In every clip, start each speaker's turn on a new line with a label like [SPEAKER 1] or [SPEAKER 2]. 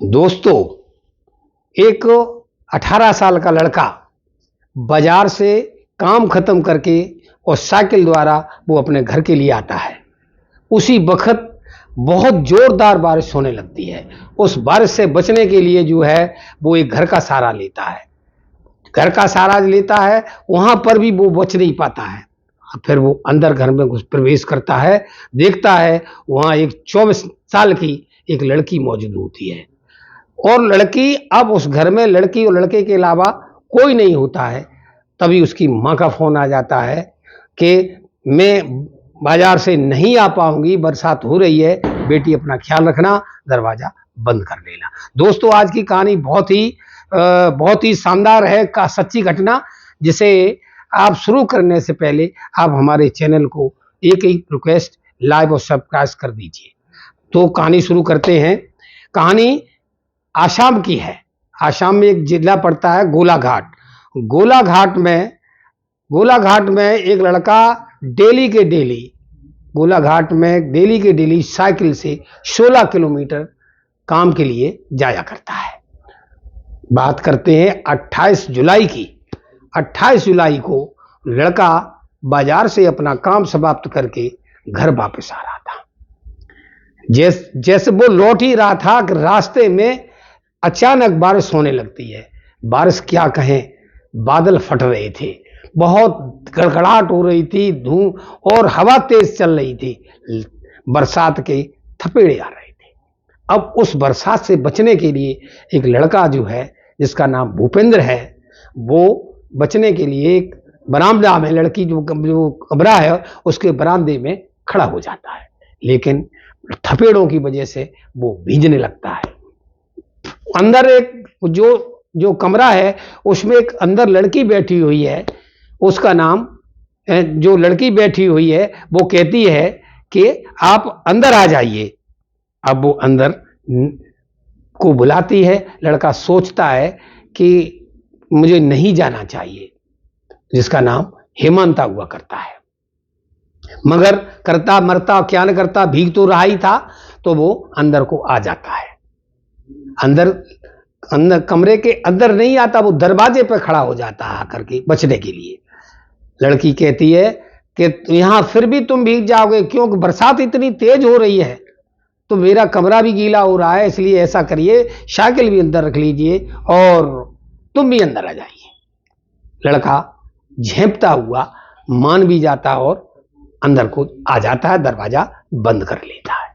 [SPEAKER 1] दोस्तों, एक 18 साल का लड़का बाजार से काम खत्म करके और साइकिल द्वारा वो अपने घर के लिए आता है। उसी वक्त बहुत जोरदार बारिश होने लगती है। उस बारिश से बचने के लिए जो है वो एक घर का सहारा लेता है। घर का सहारा लेता है, वहां पर भी वो बच नहीं पाता है। फिर वो अंदर घर में घुस प्रवेश करता है, देखता है वहां एक 24 साल की एक लड़की मौजूद होती है। और लड़की, अब उस घर में लड़की और लड़के के अलावा कोई नहीं होता है। तभी उसकी माँ का फोन आ जाता है कि मैं बाजार से नहीं आ पाऊंगी, बरसात हो रही है, बेटी अपना ख्याल रखना, दरवाजा बंद कर लेना। दोस्तों, आज की कहानी बहुत ही शानदार है, का सच्ची घटना, जिसे आप शुरू करने से पहले आप हमारे चैनल को एक रिक्वेस्ट, लाइक और सब्सक्राइब कर दीजिए। तो कहानी शुरू करते हैं। कहानी आसाम की है। आसाम में एक जिला पड़ता है गोलाघाट। गोलाघाट में एक लड़का डेली के डेली साइकिल से 16 किलोमीटर काम के लिए जाया करता है। बात करते हैं 28 जुलाई की। 28 जुलाई को लड़का बाजार से अपना काम समाप्त करके घर वापस आ रहा था। जैसे वो लौट ही रहा था कि रास्ते में अचानक बारिश होने लगती है। बारिश क्या कहें, बादल फट रहे थे, बहुत गड़गड़ाहट हो रही थी, धूप और हवा तेज चल रही थी, बरसात के थपेड़े आ रहे थे। अब उस बरसात से बचने के लिए एक लड़का जो है, जिसका नाम भूपेंद्र है, वो बचने के लिए एक बरामदा में, लड़की जो कमरा है उसके बरामदे में खड़ा हो जाता है। लेकिन थपेड़ों की वजह से वो भीगने लगता है। अंदर एक जो कमरा है उसमें एक अंदर लड़की बैठी हुई है। उसका नाम, जो लड़की बैठी हुई है वो कहती है कि आप अंदर आ जाइए। अब वो अंदर को बुलाती है। लड़का सोचता है कि मुझे नहीं जाना चाहिए, जिसका नाम हेमंता हुआ करता है, मगर करता मरता क्या न करता, भीग तो रहा ही था। तो वो अंदर को आ जाता है। अंदर कमरे के अंदर नहीं आता, वो दरवाजे पर खड़ा हो जाता है आकर के बचने के लिए। लड़की कहती है कि यहां फिर भी तुम भीग जाओगे, क्योंकि बरसात इतनी तेज हो रही है, तो मेरा कमरा भी गीला हो रहा है, इसलिए ऐसा करिए, साइकिल भी अंदर रख लीजिए और तुम भी अंदर आ जाइए। लड़का झेंपता हुआ मान भी जाता और अंदर को आ जाता है, दरवाजा बंद कर लेता है।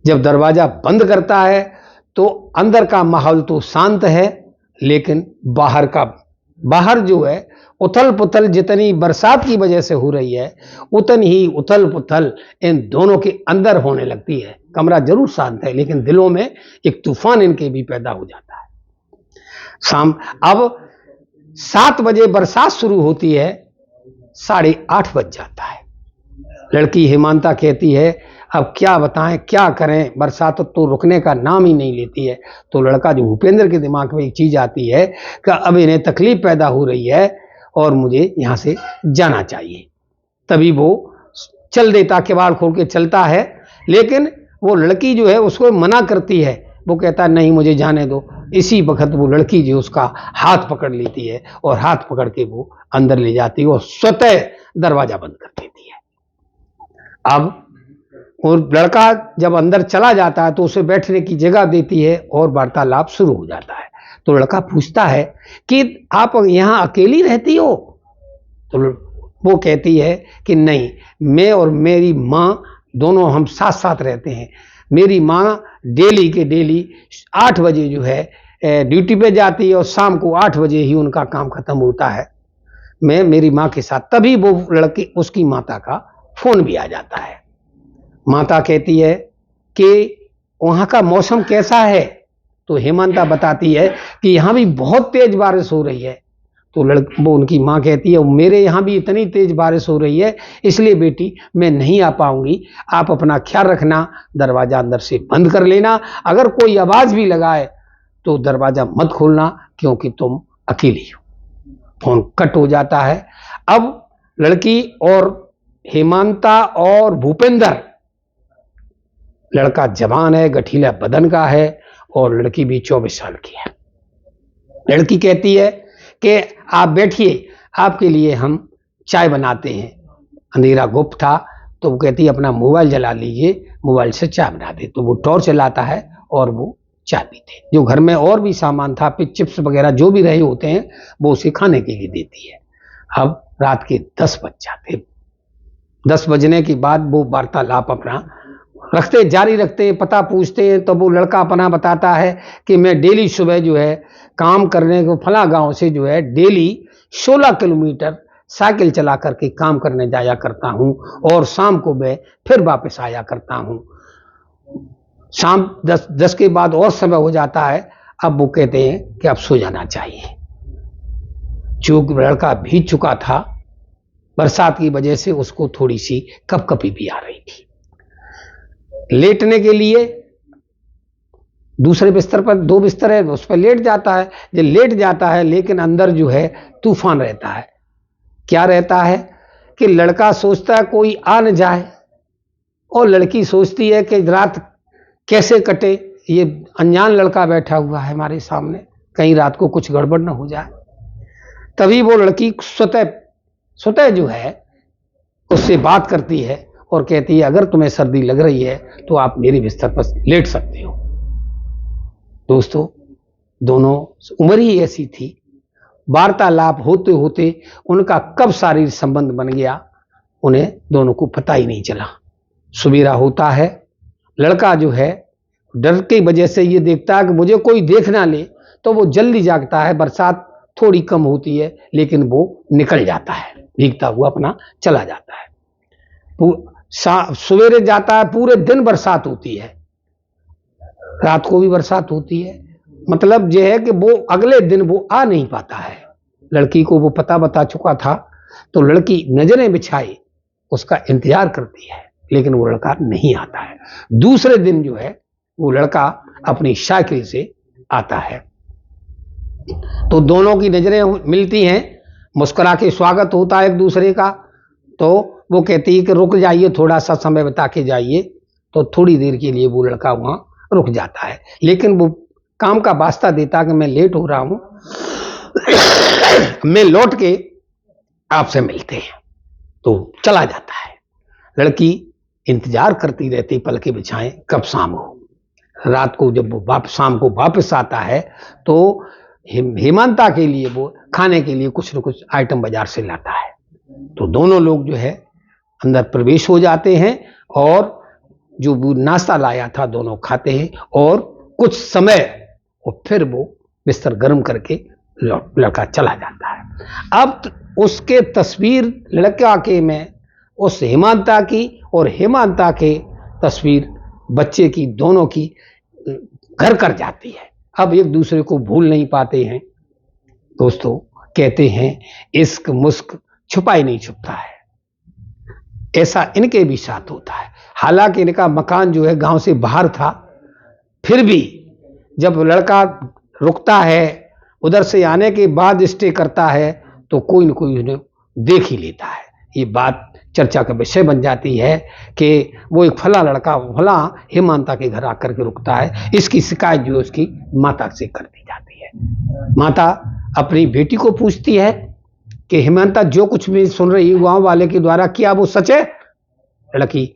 [SPEAKER 1] जब दरवाजा बंद करता है तो अंदर का माहौल तो शांत है, लेकिन बाहर जो है उथल पुथल, जितनी बरसात की वजह से हो रही है उतनी ही उथल पुथल इन दोनों के अंदर होने लगती है। कमरा जरूर शांत है, लेकिन दिलों में एक तूफान इनके भी पैदा हो जाता है। अब 7 बजे बरसात शुरू होती है, 8:30 बज जाता है। लड़की हेमंता कहती है अब क्या बताएं, क्या करें, बरसात तो रुकने का नाम ही नहीं लेती है। तो लड़का जो भूपेंद्र के दिमाग में एक चीज आती है कि अब इन्हें तकलीफ पैदा हो रही है और मुझे यहां से जाना चाहिए। तभी वो चल देता, किवाड़ खोल के चलता है। लेकिन वो लड़की जो है उसको मना करती है। वो कहता नहीं, मुझे जाने दो। इसी वक्त वो लड़की जो उसका हाथ पकड़ लेती है और हाथ पकड़ के वो अंदर ले जाती है और स्वतः दरवाजा बंद कर देती है। अब और लड़का जब अंदर चला जाता है तो उसे बैठने की जगह देती है और वार्तालाप शुरू हो जाता है। तो लड़का पूछता है कि आप यहां अकेली रहती हो? तो वो कहती है कि नहीं, मैं और मेरी माँ दोनों हम साथ साथ रहते हैं। मेरी माँ डेली के डेली 8 बजे जो है ड्यूटी पे जाती है और शाम को 8 बजे ही उनका काम खत्म होता है। मैं मेरी माँ के साथ, तभी वो लड़की, उसकी माता का फोन भी आ जाता है। माता कहती है कि वहां का मौसम कैसा है? तो हेमंता बताती है कि यहां भी बहुत तेज बारिश हो रही है। तो वो उनकी मां कहती है मेरे यहां भी इतनी तेज बारिश हो रही है, इसलिए बेटी मैं नहीं आ पाऊंगी, आप अपना ख्याल रखना, दरवाजा अंदर से बंद कर लेना, अगर कोई आवाज भी लगाए तो दरवाजा मत खोलना, क्योंकि तुम अकेली हो। फोन कट हो जाता है। अब लड़की और हेमंता और भूपेंद्र, लड़का जवान है, गठीला बदन का है और लड़की भी 24 साल की है। लड़की कहती है कि आप बैठिए, आपके लिए हम चाय बनाते हैं। अंधेरा गुप्त था तो वो कहती है अपना मोबाइल जला लीजिए, मोबाइल से चाय बना दे। तो वो टॉर्च जलाता है और वो चाय पीते। जो घर में और भी सामान था, चिप्स वगैरह जो भी रहे होते हैं, वो उसे खाने के लिए देती है। अब रात के 10 बज जाते। 10 बजने के बाद वो वार्तालाप अपना जारी रखते हैं, पता पूछते हैं। तो वो लड़का अपना बताता है कि मैं डेली सुबह जो है काम करने को फला गांव से जो है डेली 16 किलोमीटर साइकिल चला करके काम करने जाया करता हूं और शाम को मैं फिर वापस आया करता हूं। शाम 10 के बाद और समय हो जाता है। अब वो कहते हैं कि अब सो जाना चाहिए। चूंकि लड़का भीग चुका था, बरसात की वजह से उसको थोड़ी सी कपकपी भी आ रही थी। लेटने के लिए दूसरे बिस्तर पर, 2 बिस्तर है, उस पर लेट जाता है। जब लेट जाता है लेकिन अंदर जो है तूफान रहता है। क्या रहता है कि लड़का सोचता है कोई आ न जाए और लड़की सोचती है कि रात कैसे कटे, ये अनजान लड़का बैठा हुआ है हमारे सामने, कहीं रात को कुछ गड़बड़ न हो जाए। तभी वो लड़की स्वतः जो है उससे बात करती है और कहती है अगर तुम्हें सर्दी लग रही है तो आप मेरे बिस्तर पर लेट सकते हो। दोस्तों, दोनों उम्र ही ऐसी थी, वार्तालाप होते होते उनका कब शारीरिक संबंध बन गया उन्हें दोनों को पता ही नहीं चला। सुबेरा होता है, लड़का जो है डर की वजह से ये देखता है कि मुझे कोई देख ना ले, तो वो जल्दी जागता है। बरसात थोड़ी कम होती है लेकिन वो निकल जाता है, भीगता हुआ अपना चला जाता है। सवेरे जाता है, पूरे दिन बरसात होती है, रात को भी बरसात होती है। मतलब यह है कि वो अगले दिन वो आ नहीं पाता है। लड़की को वो पता बता चुका था तो लड़की नजरें बिछाए उसका इंतजार करती है लेकिन वो लड़का नहीं आता है। दूसरे दिन जो है वो लड़का अपनी साइकिल से आता है तो दोनों की नजरें मिलती हैं, मुस्कुरा के स्वागत होता है एक दूसरे का। तो वो कहती है कि रुक जाइए, थोड़ा सा समय बता के जाइए। तो थोड़ी देर के लिए वो लड़का वहां रुक जाता है लेकिन वो काम का वास्ता देता कि मैं लेट हो रहा हूं, मैं लौट के आपसे मिलते हैं। तो चला जाता है। लड़की इंतजार करती रहती, पलके बिछाएं कब शाम हो। रात को जब वो शाम को वापस आता है तो हेमंता के लिए वो खाने के लिए कुछ न कुछ आइटम बाजार से लाता है। तो दोनों लोग जो है अंदर प्रवेश हो जाते हैं और जो वो नाश्ता लाया था दोनों खाते हैं और कुछ समय और फिर वो बिस्तर गर्म करके लड़का चला जाता है। अब उसके तस्वीर लड़का के में उस हेमंता की और हेमंता के तस्वीर बच्चे की, दोनों की घर कर जाती है। अब एक दूसरे को भूल नहीं पाते हैं। दोस्तों, कहते हैं इश्क मुस्क छुपा ही नहीं छुपता है, ऐसा इनके भी साथ होता है। हालांकि इनका मकान जो है गांव से बाहर था, फिर भी जब लड़का रुकता है उधर से आने के बाद स्टे करता है तो कोई न कोई उन्हें देख ही लेता है। ये बात चर्चा का विषय बन जाती है कि वो एक फला लड़का फला हेमंता के घर आकर के रुकता है। इसकी शिकायत जो उसकी माता से कर दी जाती है। माता अपनी बेटी को पूछती है कि हेमंता जो कुछ भी सुन रही है गांव वाले के द्वारा, क्या वो सच है? लड़की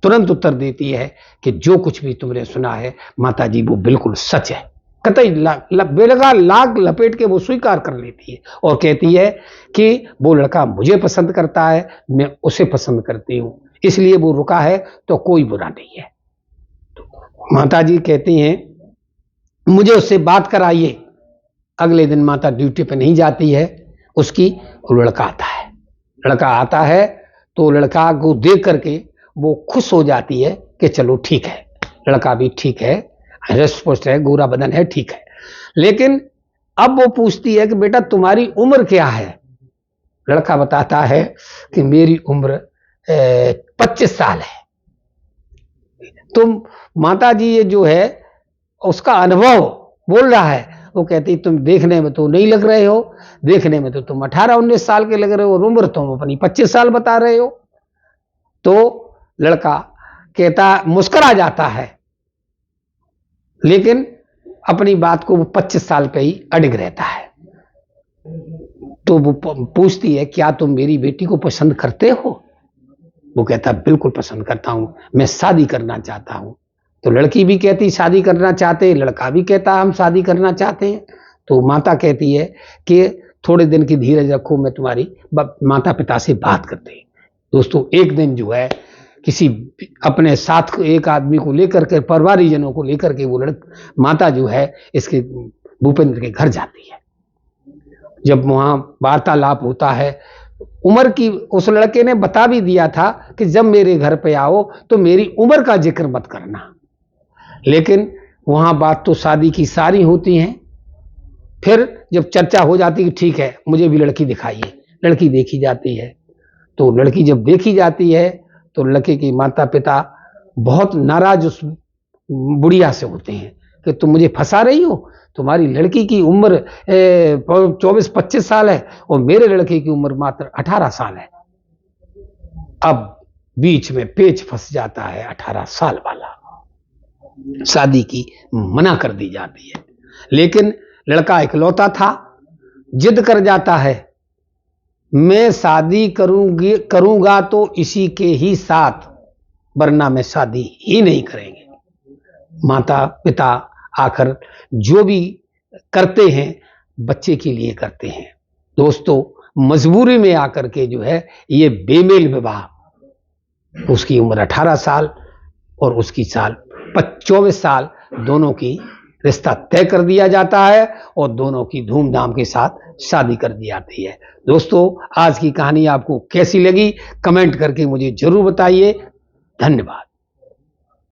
[SPEAKER 1] तुरंत उत्तर देती है कि जो कुछ भी तुमने सुना है माता जी वो बिल्कुल सच है। कतई बेलगा लाग लपेट के वो स्वीकार कर लेती है और कहती है कि वो लड़का मुझे पसंद करता है, मैं उसे पसंद करती हूं, इसलिए वो रुका है तो कोई बुरा नहीं है। तो माता जी कहती हैं मुझे उससे बात कराइए। अगले दिन माता ड्यूटी पे नहीं जाती है उसकी, लड़का आता है। लड़का आता है तो लड़का को देख करके वो खुश हो जाती है कि चलो ठीक है, लड़का भी ठीक है, हृष्ट पुष्ट है, गोरा बदन है, ठीक है। लेकिन अब वो पूछती है कि बेटा तुम्हारी उम्र क्या है? लड़का बताता है कि मेरी उम्र 25 साल है। तो माता जी ये जो है उसका अनुभव बोल रहा है। वो कहती तुम देखने में तो नहीं लग रहे हो, देखने में तो तुम 18-19 साल के लग रहे हो और उम्र तुम अपनी 25 साल बता रहे हो। तो लड़का कहता मुस्कुरा जाता है लेकिन अपनी बात को वो 25 साल पे ही अड़िग रहता है। तो वो पूछती है क्या तुम मेरी बेटी को पसंद करते हो? वो कहता है बिल्कुल पसंद करता हूं, मैं शादी करना चाहता हूं। तो लड़की भी कहती शादी करना चाहते हैं, लड़का भी कहता हम शादी करना चाहते हैं। तो माता कहती है कि थोड़े दिन की धीरज रखो, मैं तुम्हारी माता पिता से बात करते हैं। दोस्तों एक दिन जो है किसी अपने साथ एक आदमी को लेकर के, परिवारजनों को लेकर के वो माता जो है इसके भूपेंद्र के घर जाती है। जब वहां वार्तालाप होता है, उम्र की उस लड़के ने बता भी दिया था कि जब मेरे घर पे आओ तो मेरी उम्र का जिक्र मत करना, लेकिन वहां बात तो शादी की सारी होती हैं। फिर जब चर्चा हो जाती कि ठीक है मुझे भी लड़की दिखाइए, लड़की देखी जाती है। तो लड़की जब देखी जाती है तो लड़के के माता पिता बहुत नाराज उस बुढ़िया से होते हैं कि तुम मुझे फंसा रही हो, तुम्हारी लड़की की उम्र 24-25 साल है और मेरे लड़के की उम्र मात्र 18 साल है। अब बीच में पेच फंस जाता है 18 साल वाला, शादी की मना कर दी जाती है। लेकिन लड़का इकलौता था, जिद कर जाता है मैं शादी करूंगा तो इसी के ही साथ, वरना मैं शादी ही नहीं करेंगे। माता पिता आकर जो भी करते हैं बच्चे के लिए करते हैं। दोस्तों मजबूरी में आकर के जो है ये बेमेल विवाह, उसकी उम्र 18 साल और उसकी साल 24 साल, दोनों की रिश्ता तय कर दिया जाता है और दोनों की धूमधाम के साथ शादी कर दी जाती है। दोस्तों आज की कहानी आपको कैसी लगी कमेंट करके मुझे जरूर बताइए। धन्यवाद।